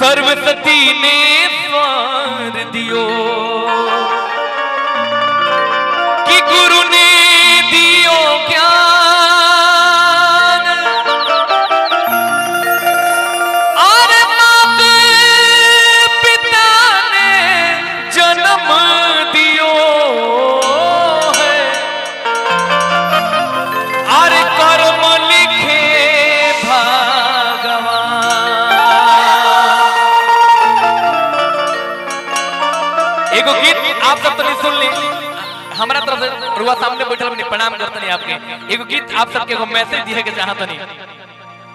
सरस्वती ने स्वर दियो कि गुरु ने दियो ज्ञान और मात पिता ने जन्म दियो है और कर्म लिखे एगो गीत आप सब तो नहीं सुन ली हमारा तरफ से रुआ सामने बैठल बनी प्रणाम करते नहीं आपके एगो गीत आप सबके एगो मैसेज दिए के चाहत नहीं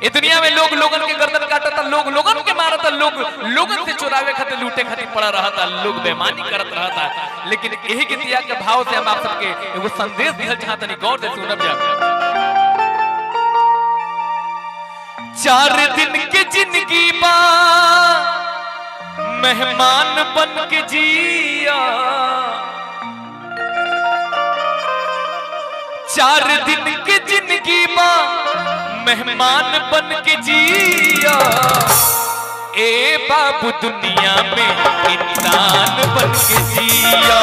ये दुनिया में लोग लोगन के गर्दन काटता लोग लोगन के मारता लोग लोगन से चुरावे खातिर लूटे खातिर पड़ा रहता लोग बेईमानी करत रहता लेकिन यही गीतिया के भाव से हम आप सबके एगो संदेश दिहल चाहत नहीं गौर से सुनब जा 4 दिन के जिंदगी बा मेहमान बन के जिया 4 दिन की जिंदगी मां मेहमान बन के जिया ए बाबू दुनिया में इंसान बन के जिया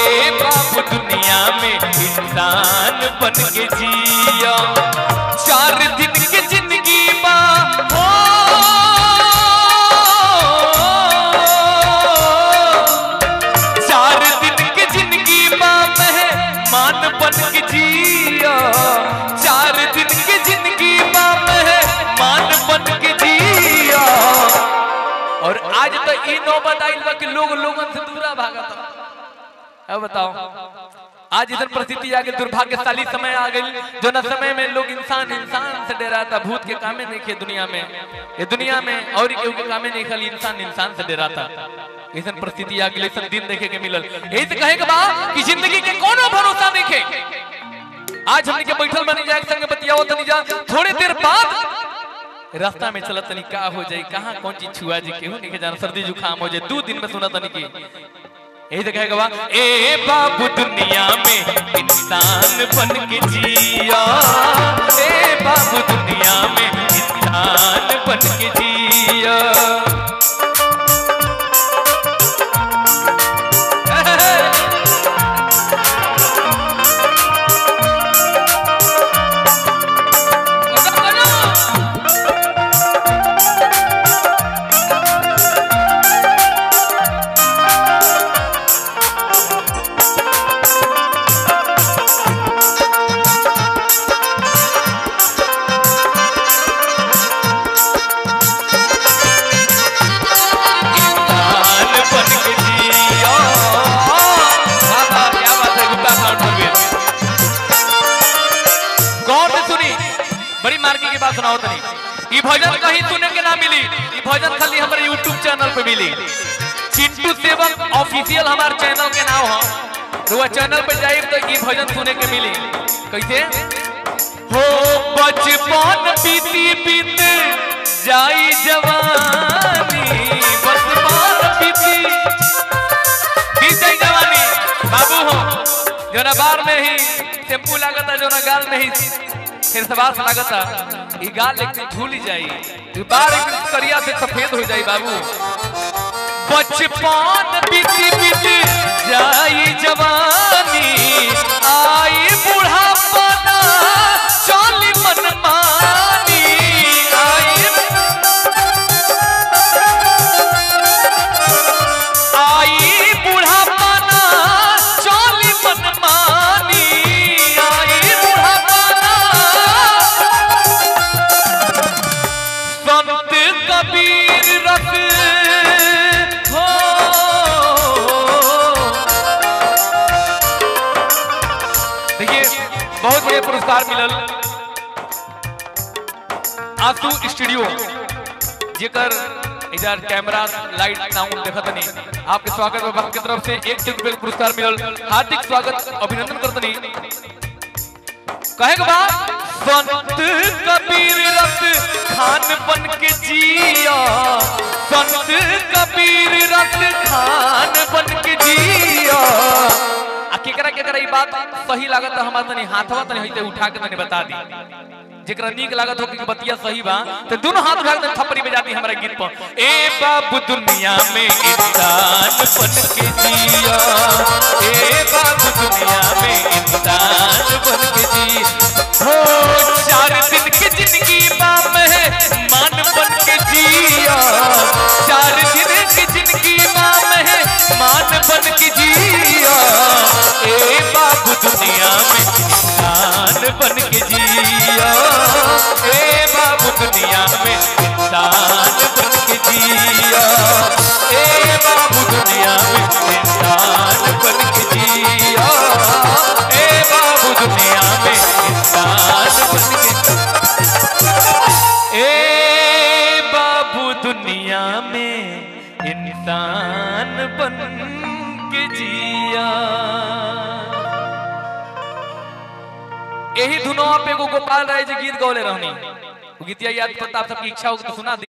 ए बाबू दुनिया में इंसान बन के जिया 4 दिन की जिंदगी मां 4 दिन की जिंदगी मां मेहमान बन के जिया 4 दिन की जिंदगी मां मेहमान बन के जिया और आज तो ई नौबत आइल बा कि लोग लोगन से दूरा भागता अब बताओ आज इधर परिस्थिति आ गई दुर्भाग्यशाली समय आ गई जो न समय में लोग इंसान से डराता भूत के कामे नहीं खे दुनिया में ये दुनिया में और केहू के कामे नहीं खाली इंसान से डराता ऐसा परिस्थिति आ गई ऐसा दिन देखे के मिलल यही से कहे के बा कि जिंदगी के कोनो भरोसा देखे आज हमने के बैठल बनी जाए संग बतियाओ तनी जा थोड़ी देर बाद रास्ता में चलत तनी का हो जाए कहां कौन चीज छुआ जी केहू नहीं के जान सर्दी जुकाम हो जाए 2 दिन में सुना तनी की यही तो कहेगा ए बाबू दुनिया में इंसान बन के जिया ए बाबू दुनिया में इंसान बन के जिया सुनाओ तनी ई भजन कहीं सुने के ना मिली ई भजन खाली हमारे YouTube चैनल पे मिली चिंटू सेवक ऑफिशियल हमारे चैनल के नाम है तो वो चैनल पे जाइए तो ई भजन सुने के मिली कैसे हो बचपन बीती बीत जाई जवानी बचपन बीती बीत जाई जवानी बाबू हो जो ना बार में ही टेम्पू लागता जो ना गाल में ही फिर सवास लागता ई गाल एक दिन धुल जाई ई बार एक दिन करिया से सफेद हो जाई बाबू बचपन बीती बीत जाई जवानी आई बुढ़ापा ना चली मनमानी आई बुढ़ापा ना चली मनमानी कबीर रख हो देखिए बहुत बड़े पुरस्कार मिलल आंसू स्टूडियो जेकर इधर कैमरा लाइट साउंड देखत नहीं आपके स्वागत विभाग की तरफ से 1 रुपये पुरस्कार मिलल हार्दिक स्वागत अभिनंदन करतनी कहे के बाद संत कबीर रस खान बन के जिया संत कबीर रस खान बन के जिया आ केकरा केकरा ई बात सही लागत हमरा तनी हाथवा तनी हइते उठा के तनी बता दी जेकरा नीक लागत हो कि बतिया सही बा तो दोनों हाथ उठा के थप्पड़ी बजाती हमारे गीत पर। ए बाबू दुनिया में इंसान बन के जिया, ए बाबू दुनिया में इंसान बन के जी हो। 4 दिन की जिंदगी बाम है मान बन के जिया, 4 दिन की जिंदगी बाम है मान बन के जिया। ए बाबू दुनिया में इंसान बन के जिया, ए बाबू दुनिया में इंसान बन के जिया, ए बाबू दुनिया में इंसान बन के जिया, ए बाबू दुनिया में इंसान बन के, ए बाबू दुनिया में इंसान बन के जिया। यही धुनवा पे एगो गोपाल राय जी गीत गौले रहनी, गीतिया याद पता आप सबकी इच्छा हो तो सुना।